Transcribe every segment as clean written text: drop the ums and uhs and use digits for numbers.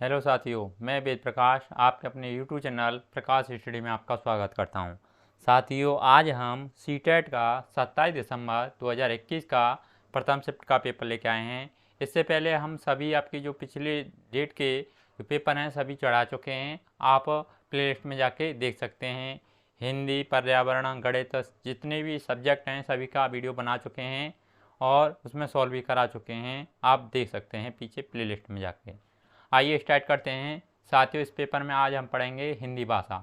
Hello साथियों, मैं वेद प्रकाश आपके अपने यूट्यूब चैनल प्रकाश स्टडी में आपका स्वागत करता हूं। साथियों, आज हम सीटेट का 27 दिसंबर 2021 का प्रथम शिफ्ट का पेपर लेके आए हैं। इससे पहले हम सभी आपकी जो पिछले डेट के जो पेपर हैं सभी चढ़ा चुके हैं। आप प्लेलिस्ट में जाके देख सकते हैं। हिंदी, पर्यावरण, गणित जितने भी सब्जेक्ट हैं सभी का वीडियो बना चुके हैं और उसमें सॉल्व भी करा चुके हैं। आप देख सकते हैं पीछे प्लेलिस्ट में जाके। आइए स्टार्ट करते हैं। साथियों, इस पेपर में आज हम पढ़ेंगे हिंदी भाषा।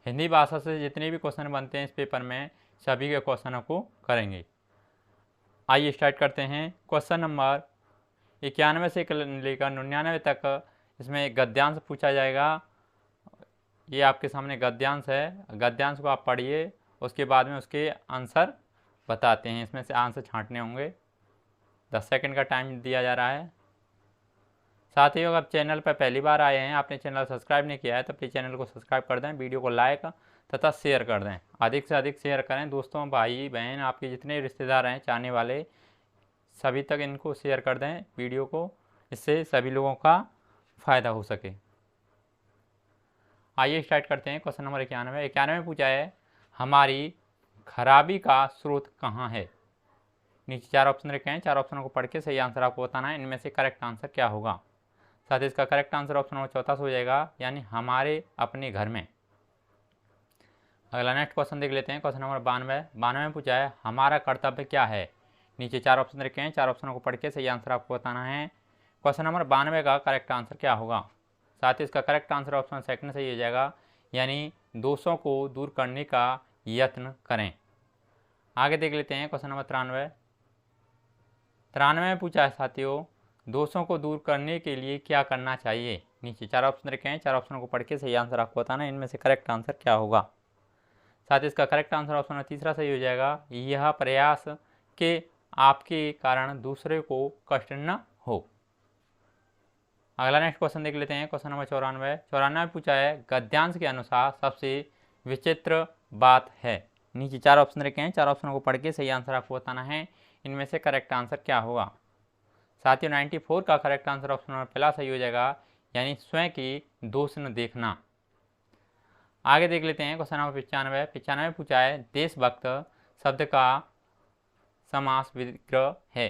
हिंदी भाषा से जितने भी क्वेश्चन बनते हैं इस पेपर में सभी के क्वेश्चनों को करेंगे। आइए स्टार्ट करते हैं। क्वेश्चन नंबर 91 से लेकर 99 तक इसमें गद्यांश पूछा जाएगा। ये आपके सामने गद्यांश है। गद्यांश को आप पढ़िए, उसके बाद में उसके आंसर बताते हैं। इसमें से आंसर छांटने होंगे। 10 सेकंड का टाइम दिया जा रहा है। साथियों, अगर चैनल पर पहली बार आए हैं, आपने चैनल सब्सक्राइब नहीं किया है तो प्लीज़ चैनल को सब्सक्राइब कर दें, वीडियो को लाइक तथा शेयर कर दें। अधिक से अधिक शेयर करें। दोस्तों, भाई बहन, आपके जितने रिश्तेदार हैं चाहने वाले सभी तक इनको शेयर कर दें वीडियो को, इससे सभी लोगों का फ़ायदा हो सके। आइए स्टार्ट करते हैं। क्वेश्चन नंबर 91 पूछा है, हमारी खराबी का स्रोत कहाँ है। नीचे 4 ऑप्शन रखे हैं। 4 ऑप्शनों को पढ़ के सही आंसर आपको बताना है। इनमें से करेक्ट आंसर क्या होगा। साथ ही इसका करेक्ट आंसर ऑप्शन नंबर 14 हो जाएगा, यानी हमारे अपने घर में। अगला नेक्स्ट क्वेश्चन देख लेते हैं। क्वेश्चन नंबर 92 में पूछा है, हमारा कर्तव्य क्या है। नीचे 4 ऑप्शन रखे हैं। 4 ऑप्शनों को पढ़ के सही आंसर आपको बताना है। क्वेश्चन नंबर 92 का करेक्ट आंसर क्या होगा। साथ ही इसका करेक्ट आंसर ऑप्शन सेकंड सही हो जाएगा, यानी दोषों को दूर करने का यत्न करें। आगे देख लेते हैं। क्वेश्चन नंबर 93 में पूछा है साथियों, दोषों को दूर करने के लिए क्या करना चाहिए। नीचे 4 ऑप्शन रखे हैं। 4 ऑप्शनों को पढ़ के सही आंसर आपको बताना है। इनमें से करेक्ट आंसर क्या होगा। साथ ही इसका करेक्ट आंसर ऑप्शन तीसरा सही हो जाएगा, यह प्रयास के आपके कारण दूसरे को कष्ट न हो। अगला नेक्स्ट क्वेश्चन देख लेते हैं। क्वेश्चन नंबर 94 पूछा है, गद्यांश के अनुसार सबसे विचित्र बात है। नीचे 4 ऑप्शन रखे हैं। 4 ऑप्शनों को पढ़ के सही आंसर आपको बताना है। इनमें से करेक्ट आंसर क्या होगा। साथियों, 94 का करेक्ट आंसर ऑप्शन नंबर पहला सही हो जाएगा, यानी स्वयं की दोष न देखना। आगे देख लेते हैं। क्वेश्चन नंबर 95 पूछा है, देशभक्त शब्द का समास विग्रह है।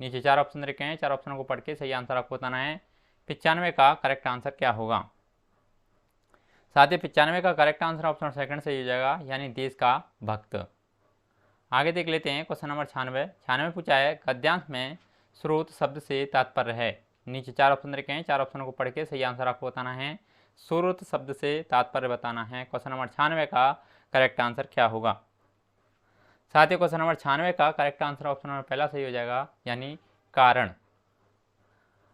नीचे 4 ऑप्शन रखे हैं। 4 ऑप्शनों को पढ़ के सही आंसर आपको बताना है। 95 का करेक्ट आंसर क्या होगा। साथ ही 95 का करेक्ट आंसर ऑप्शन सेकंड सही हो जाएगा, यानी देश का भक्त। आगे देख लेते हैं। क्वेश्चन नंबर 96 पूछा है, गद्यांश में स्रोत शब्द से तात्पर्य है। नीचे 4 ऑप्शन रखे हैं। 4 ऑप्शनों को पढ़ के सही आंसर आपको बताना है। स्रोत शब्द से तात्पर्य बताना है। क्वेश्चन नंबर 96 का करेक्ट आंसर क्या होगा। साथ ही क्वेश्चन नंबर 96 का करेक्ट आंसर ऑप्शन नंबर पहला सही हो जाएगा, यानी कारण।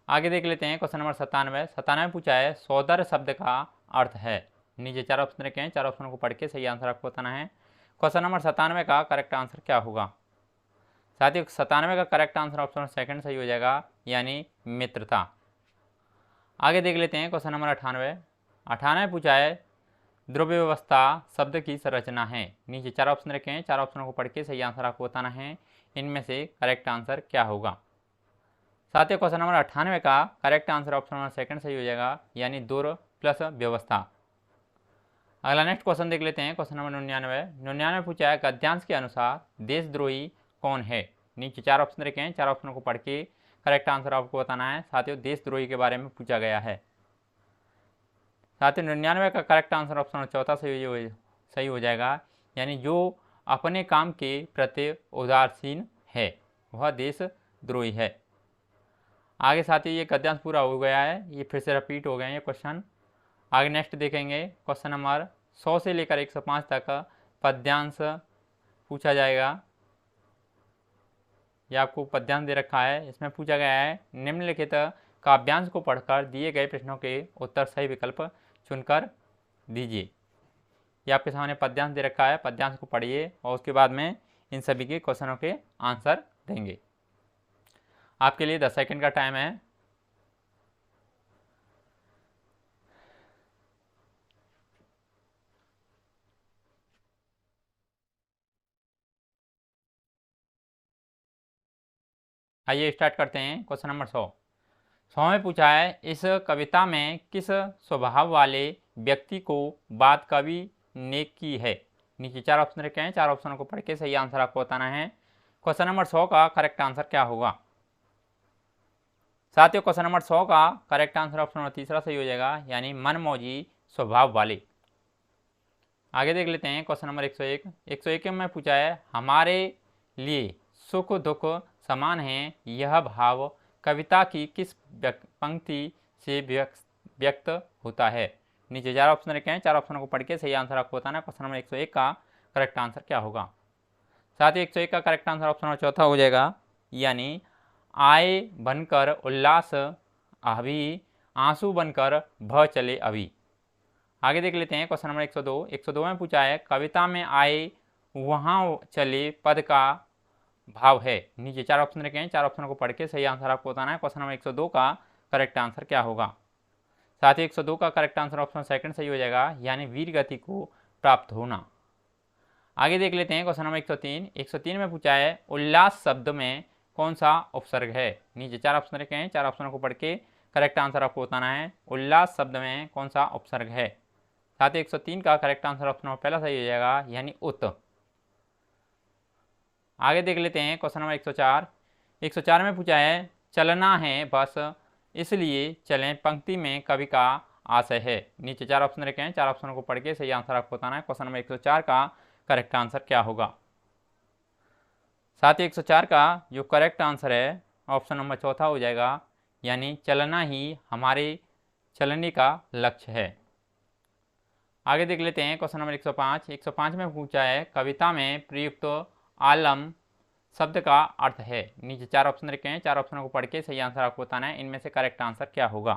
आगे देख लेते हैं। क्वेश्चन नंबर 97 पूछा है, सौंदर्य शब्द का अर्थ है। नीचे 4 ऑप्शन रखे हैं। 4 ऑप्शनों को पढ़ के सही आंसर आपको बताना है। क्वेश्चन नंबर 97 का करेक्ट आंसर क्या होगा। साथ ही 97 का करेक्ट आंसर ऑप्शन सेकंड सही हो जाएगा, यानी मित्रता। आगे देख लेते हैं। क्वेश्चन नंबर 98 पूछा है, द्रव्य व्यवस्था शब्द की संरचना है। नीचे 4 ऑप्शन रखे हैं। 4 ऑप्शनों को पढ़ के सही आंसर आपको बताना है। इनमें से करेक्ट आंसर क्या होगा। साथ ही क्वेश्चन नंबर 98 का correct answer option number second सही हो जाएगा, यानी दूर प्लस व्यवस्था। अगला नेक्स्ट क्वेश्चन देख लेते हैं। क्वेश्चन नंबर 99 पूछा है, गद्यांश के अनुसार देशद्रोही कौन है। नीचे 4 ऑप्शन रखे हैं। 4 ऑप्शनों को पढ़ के करेक्ट आंसर आपको बताना है। साथियों, देशद्रोही के बारे में पूछा गया है। साथ ही 99 का करेक्ट आंसर ऑप्शन चौथा सही हो जाएगा, यानी जो अपने काम के प्रति उदासीन है वह देशद्रोही है। आगे साथियों, ये गद्यांश पूरा हो गया है। ये फिर से रिपीट हो गए हैं ये क्वेश्चन। आगे नेक्स्ट देखेंगे। क्वेश्चन नंबर 100 से लेकर 105 तक पद्यांश पूछा जाएगा। यह आपको पद्यांश दे रखा है। इसमें पूछा गया है, निम्नलिखित काव्यांश को पढ़कर दिए गए प्रश्नों के उत्तर सही विकल्प चुनकर दीजिए। यह आपके सामने पद्यांश दे रखा है। पद्यांश को पढ़िए और उसके बाद में इन सभी के क्वेश्चनों के आंसर देंगे। आपके लिए 10 सेकंड का टाइम है। आइए स्टार्ट करते हैं। क्वेश्चन नंबर 100, 100 में पूछा है इस कविता में किस स्वभाव वाले व्यक्ति को बात कवि ने की है। नीचे 4 ऑप्शन रखे हैं, 4 ऑप्शनों को पढ़ के सही आंसर आपको बताना है। क्वेश्चन नंबर 100 का करेक्ट आंसर क्या होगा। साथियों क्वेश्चन नंबर 100 का करेक्ट आंसर ऑप्शन नंबर तीसरा सही हो जाएगा, यानी मनमौजी स्वभाव वाले। आगे देख लेते हैं क्वेश्चन नंबर 101। 101 में पूछा है हमारे लिए सुख दुख समान है, यह भाव कविता की किस पंक्ति से व्यक्त होता है। नीचे 4 ऑप्शन रखे हैं, 4 ऑप्शनों को पढ़ के सही आंसर आपको बताना है। क्वेश्चन नंबर 101 का करेक्ट आंसर क्या होगा। साथ ही 101 का करेक्ट आंसर ऑप्शन नंबर चौथा हो जाएगा, यानी आए बनकर उल्लास अभी, आंसू बनकर बह चले अभी। आगे देख लेते हैं क्वेश्चन नंबर 102। 102 में पूछा है कविता में आए वहाँ चले पद का भाव है। नीचे 4 ऑप्शन रखे हैं, 4 ऑप्शनों को पढ़ के सही आंसर आपको बताना है। क्वेश्चन नंबर 102 का करेक्ट आंसर क्या होगा। साथ ही 102 का करेक्ट आंसर ऑप्शन सेकंड सही हो जाएगा, यानी वीर गति को प्राप्त होना। आगे देख लेते हैं क्वेश्चन नंबर 103। 103 में पूछा है उल्लास शब्द में कौन सा उपसर्ग है। नीचे 4 ऑप्शन रखे हैं, 4 ऑप्शनों को पढ़ के करेक्ट आंसर आपको बताना है। उल्लास शब्द में कौन सा उपसर्ग है। साथ ही 103 का करेक्ट आंसर ऑप्शन नंबर पहला सही हो जाएगा, यानी उत। आगे देख लेते हैं क्वेश्चन नंबर 104। 104 में पूछा है चलना है बस इसलिए चलें पंक्ति में कवि का आशय है। नीचे 4 ऑप्शन रखे हैं, 4 ऑप्शनों को पढ़ के सही आंसर आपको बताना है। क्वेश्चन नंबर 104 का करेक्ट आंसर क्या होगा। साथ ही 104 का जो करेक्ट आंसर है ऑप्शन नंबर चौथा हो जाएगा, यानी चलना ही हमारे चलने का लक्ष्य है। आगे देख लेते हैं क्वेश्चन नंबर 105। 105 में पूछा है कविता में प्रयुक्त आलम शब्द का अर्थ है। नीचे 4 ऑप्शन रखे हैं, 4 ऑप्शनों को पढ़ के सही आंसर आपको बताना है। इनमें से करेक्ट आंसर क्या होगा।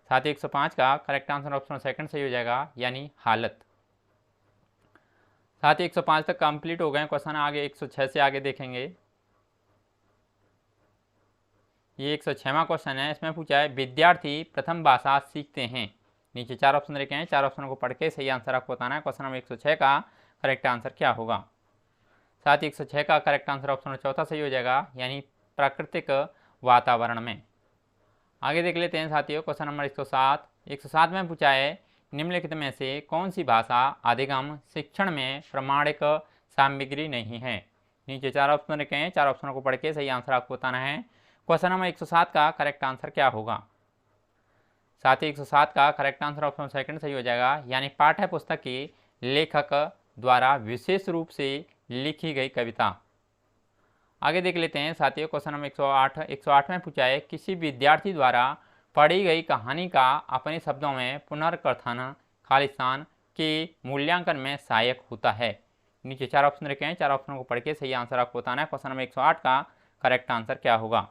साथ ही 105 का करेक्ट आंसर ऑप्शन सेकंड सही हो जाएगा, यानी हालत। साथ ही 105 तक कंप्लीट हो गए क्वेश्चन। आगे 106 से आगे देखेंगे। ये 106वां क्वेश्चन है। इसमें पूछा है विद्यार्थी प्रथम भाषा सीखते हैं। नीचे 4 ऑप्शन रखे हैं, 4 ऑप्शनों को पढ़ के सही आंसर आपको बताना है। क्वेश्चन नंबर 106 का करेक्ट आंसर क्या होगा। साथ ही 106 का करेक्ट आंसर ऑप्शन चौथा सही हो जाएगा, यानी प्राकृतिक वातावरण में। आगे देख लेते हैं साथियों क्वेश्चन नंबर 107। 107 में पूछा है निम्नलिखित में से कौन सी भाषा अधिगम शिक्षण में प्रमाणिक सामग्री नहीं है। नीचे 4 ऑप्शन रखे हैं, 4 ऑप्शनों को पढ़ के सही आंसर आपको बताना है। क्वेश्चन नंबर 107 का करेक्ट आंसर क्या होगा। साथ ही 107 का करेक्ट आंसर ऑप्शन सेकंड सही हो जाएगा, यानी पाठ्य पुस्तक के लेखक द्वारा विशेष रूप से लिखी गई कविता। आगे देख लेते हैं साथियों क्वेश्चन नंबर 108। 108 में पूछा है किसी विद्यार्थी द्वारा पढ़ी गई कहानी का अपने शब्दों में पुनर्कथन खालिस्तान के मूल्यांकन में सहायक होता है। नीचे 4 ऑप्शन रखे हैं, 4 ऑप्शनों को पढ़ के सही आंसर आपको बताना है। क्वेश्चन नंबर 108 का करेक्ट आंसर क्या होगा।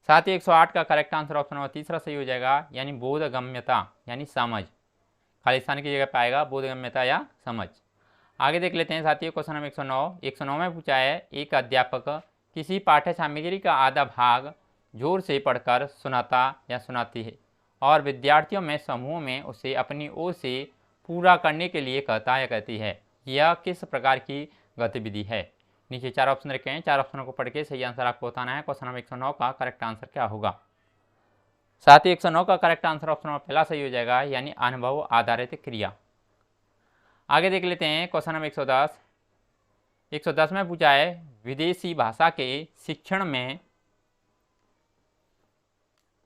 साथ ही 108 का करेक्ट आंसर ऑप्शन नंबर तीसरा सही हो जाएगा, यानी बोधगम्यता, यानी समझ। खालिस्तान की जगह पाएगा बोधगम्यता या समझ। आगे देख लेते हैं साथियों क्वेश्चन नंबर 109। 109 में पूछा है एक अध्यापक किसी पाठ्य सामग्री का आधा भाग जोर से पढ़कर सुनाता या सुनाती है और विद्यार्थियों में समूह में उसे अपनी ओर से पूरा करने के लिए कहता या कहती है। यह किस प्रकार की गतिविधि है। नीचे 4 ऑप्शन रखे हैं, 4 ऑप्शनों को पढ़ के सही आंसर आपको बताना है। क्वेश्चन नंबर 109 का करेक्ट आंसर क्या होगा। साथ ही 109 का करेक्ट आंसर ऑप्शन नंबर पहला सही हो जाएगा, यानी अनुभव आधारित क्रिया। आगे देख लेते हैं क्वेश्चन नंबर 110। 110 में पूछा है विदेशी भाषा के शिक्षण में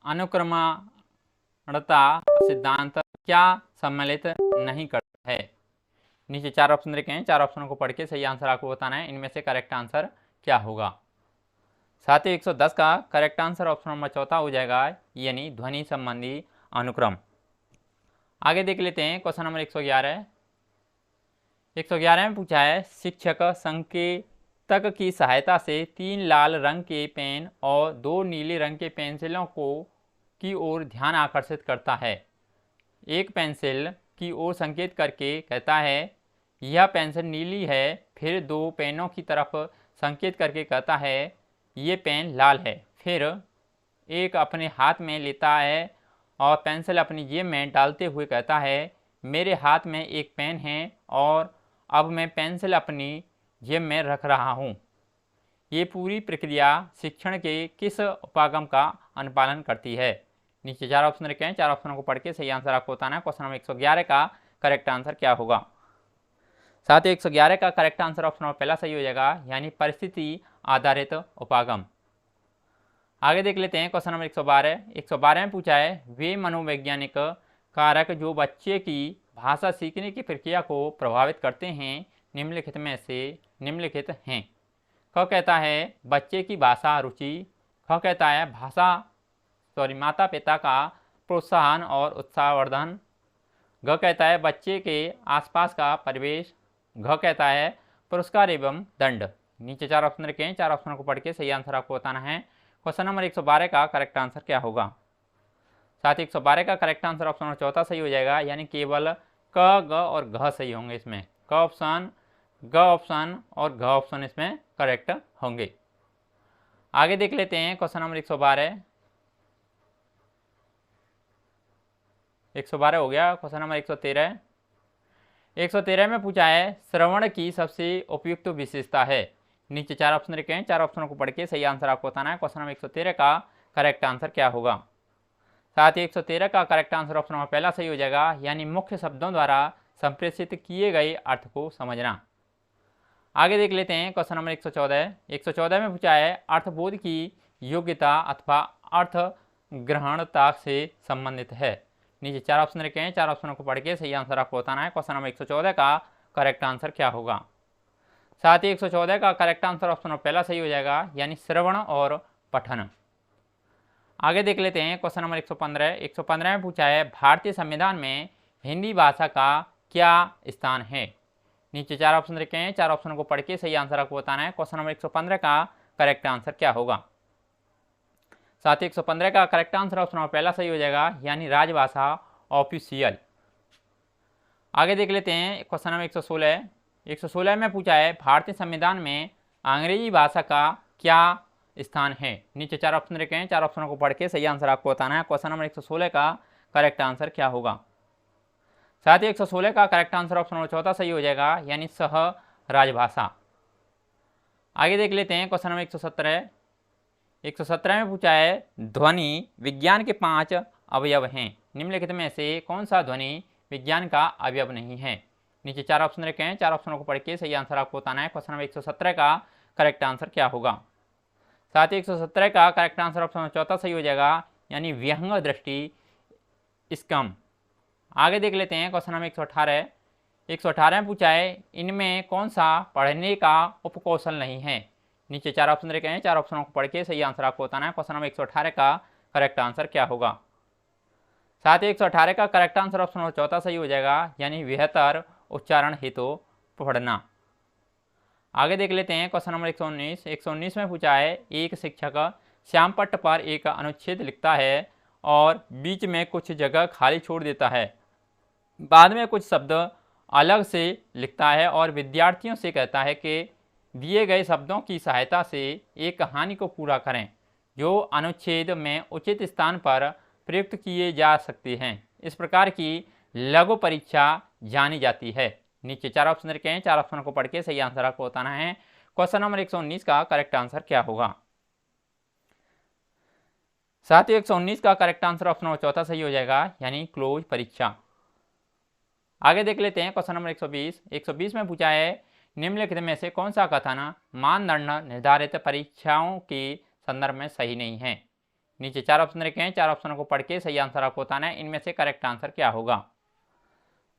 अनुक्रमणता सिद्धांत क्या सम्मिलित नहीं करता है। नीचे 4 ऑप्शन रखे हैं, 4 ऑप्शनों को पढ़ के सही आंसर आपको बताना है। इनमें से करेक्ट आंसर क्या होगा। साथ ही 110 का करेक्ट आंसर ऑप्शन नंबर चौथा हो जाएगा, यानी ध्वनि संबंधी अनुक्रम। आगे देख लेते हैं क्वेश्चन नंबर 111। 111 में पूछा है शिक्षक संकेतक की सहायता से 3 लाल रंग के पेन और 2 नीले रंग के पेंसिलों की ओर ध्यान आकर्षित करता है। एक पेंसिल की ओर संकेत करके कहता है यह पेंसिल नीली है, फिर 2 पेनों की तरफ संकेत करके कहता है ये पेन लाल है, फिर एक अपने हाथ में लेता है और पेंसिल अपनी जेब में डालते हुए कहता है मेरे हाथ में एक पेन है और अब मैं पेंसिल अपनी जेब में रख रहा हूँ। ये पूरी प्रक्रिया शिक्षण के किस उपागम का अनुपालन करती है? नीचे 4 ऑप्शन रखे हैं, 4 ऑप्शनों को पढ़ के सही आंसर आपको बताना है। क्वेश्चन नंबर 111 का करेक्ट आंसर क्या होगा? साथ ही 111 का करेक्ट आंसर ऑप्शन नंबर पहला सही हो जाएगा, यानी परिस्थिति आधारित उपागम। आगे देख लेते हैं क्वेश्चन नंबर 112। 112 में पूछा है वे मनोवैज्ञानिक कारक जो बच्चे की भाषा सीखने की प्रक्रिया को प्रभावित करते हैं निम्नलिखित में से निम्नलिखित हैं। ख कहता है बच्चे की भाषा रुचि, ख कहता है माता पिता का प्रोत्साहन और उत्साहवर्धन, घ कहता है बच्चे के आसपास का परिवेश, घ कहता है पुरस्कार एवं दंड। नीचे 4 ऑप्शन रखे हैं, 4 ऑप्शनों को पढ़ के सही आंसर आपको बताना है। क्वेश्चन नंबर 112 का करेक्ट आंसर क्या होगा? साथ ही 112 का करेक्ट आंसर ऑप्शन नंबर चौथा सही हो जाएगा, यानी केवल क, ग और घ सही होंगे। इसमें क ऑप्शन, ग ऑप्शन और घ ऑप्शन इसमें करेक्ट होंगे। आगे देख लेते हैं क्वेश्चन नंबर 112। 112 हो गया। Question number 113। 113 में पूछा है श्रवण की सबसे उपयुक्त विशेषता है। नीचे 4 ऑप्शन रखे हैं, 4 ऑप्शनों को पढ़ के सही आंसर आपको बताना है। क्वेश्चन नंबर 113 का करेक्ट आंसर क्या होगा? साथ ही 113 का करेक्ट आंसर ऑप्शन नंबर पहला सही हो जाएगा, यानी मुख्य शब्दों द्वारा संप्रेषित किए गए अर्थ को समझना। आगे देख लेते हैं क्वेश्चन नंबर 114। 114 में पूछा है अर्थबोध की योग्यता अथवा अर्थ ग्रहणता से संबंधित है। नीचे 4 ऑप्शन रखे हैं, 4 ऑप्शनों को पढ़ के सही आंसर आपको बताना है। क्वेश्चन नंबर 114 का करेक्ट आंसर क्या होगा? साथ ही 114 का करेक्ट आंसर ऑप्शन नंबर पहला सही हो जाएगा, यानी श्रवण और पठन। आगे देख लेते हैं क्वेश्चन नंबर 115। 115 में पूछा है भारतीय संविधान में हिंदी भाषा का क्या स्थान है। नीचे 4 ऑप्शन रखे हैं, 4 ऑप्शनों को पढ़ के सही आंसर आपको बताना है। क्वेश्चन नंबर 115 का करेक्ट आंसर क्या होगा? साथ ही 115 का करेक्ट आंसर ऑप्शन नंबर पहला सही हो जाएगा, यानी राजभाषा ऑफिशियल। आगे देख लेते हैं क्वेश्चन नंबर 116। 116 में पूछा है भारतीय संविधान में अंग्रेजी भाषा का क्या स्थान है। नीचे 4 ऑप्शन रखे हैं, 4 ऑप्शनों को पढ़ के सही आंसर आपको बताना है। क्वेश्चन नंबर 116 का करेक्ट आंसर क्या होगा? साथ ही 116 का करेक्ट आंसर ऑप्शन नंबर चौथा सही हो जाएगा, यानी सह राजभाषा। आगे देख लेते हैं क्वेश्चन नंबर 117। 117 में पूछा है ध्वनि विज्ञान के 5 अवयव हैं, निम्नलिखित में से कौन सा ध्वनि विज्ञान का अवयव नहीं है। नीचे 4 ऑप्शन रखे हैं, 4 ऑप्शनों को पढ़ के सही आंसर आपको बताना है। क्वेश्चन नंबर 117 का करेक्ट आंसर क्या होगा? साथ ही 117 का करेक्ट आंसर ऑप्शन चौथा सही हो जाएगा, यानी व्यंग दृष्टि स्कम। आगे देख लेते हैं क्वेश्चन नंबर 118। 118 में पूछा है इनमें कौन सा पढ़ने का उपकौशल नहीं है। नीचे 4 ऑप्शन रखे हैं, 4 ऑप्शनों को पढ़ के सही आंसर आपको बताना है। क्वेश्चन नंबर 118 का करेक्ट आंसर क्या होगा? साथ ही 118 का करेक्ट आंसर ऑप्शन नंबर चौथा सही हो जाएगा, यानी बेहतर उच्चारण हेतु पढ़ना। आगे देख लेते हैं क्वेश्चन नंबर 119। 119 में पूछा है एक शिक्षक श्यामपट्ट पर एक अनुच्छेद लिखता है और बीच में कुछ जगह खाली छोड़ देता है, बाद में कुछ शब्द अलग से लिखता है और विद्यार्थियों से कहता है कि दिए गए शब्दों की सहायता से एक कहानी को पूरा करें जो अनुच्छेद में उचित स्थान पर प्रयुक्त किए जा सकते हैं। इस प्रकार की लघु परीक्षा जानी जाती है। नीचे 4 ऑप्शन रखे हैं, 4 ऑप्शनों को पढ़ के सही आंसर आपको बताना है। क्वेश्चन नंबर 119 का करेक्ट आंसर क्या होगा? साथ ही 119 का करेक्ट आंसर ऑप्शन नंबर चौथा सही हो जाएगा, यानी क्लोज परीक्षा। आगे देख लेते हैं क्वेश्चन नंबर 120। 120 में पूछा है निम्नलिखित में से कौन सा कथन मानदंड निर्धारित परीक्षाओं के संदर्भ में सही नहीं है। नीचे 4 ऑप्शन रखे हैं, 4 ऑप्शनों को पढ़ के सही आंसर आपको बताना है। इनमें से करेक्ट आंसर क्या होगा?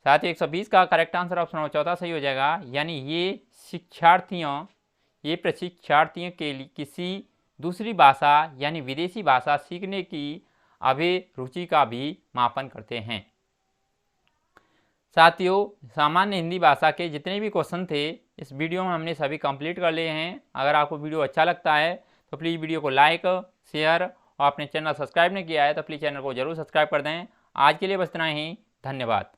साथ ही 120 का करेक्ट आंसर ऑप्शन नंबर चौथा सही हो जाएगा, यानी ये प्रशिक्षार्थियों के लिए किसी दूसरी भाषा यानी विदेशी भाषा सीखने की अभिरुचि का भी मापन करते हैं। साथियों, सामान्य हिंदी भाषा के जितने भी क्वेश्चन थे इस वीडियो में हमने सभी कंप्लीट कर लिए हैं। अगर आपको वीडियो अच्छा लगता है तो प्लीज़ वीडियो को लाइक, शेयर और अपने चैनल सब्सक्राइब नहीं किया है तो प्लीज़ चैनल को जरूर सब्सक्राइब कर दें। आज के लिए बस इतना ही, धन्यवाद।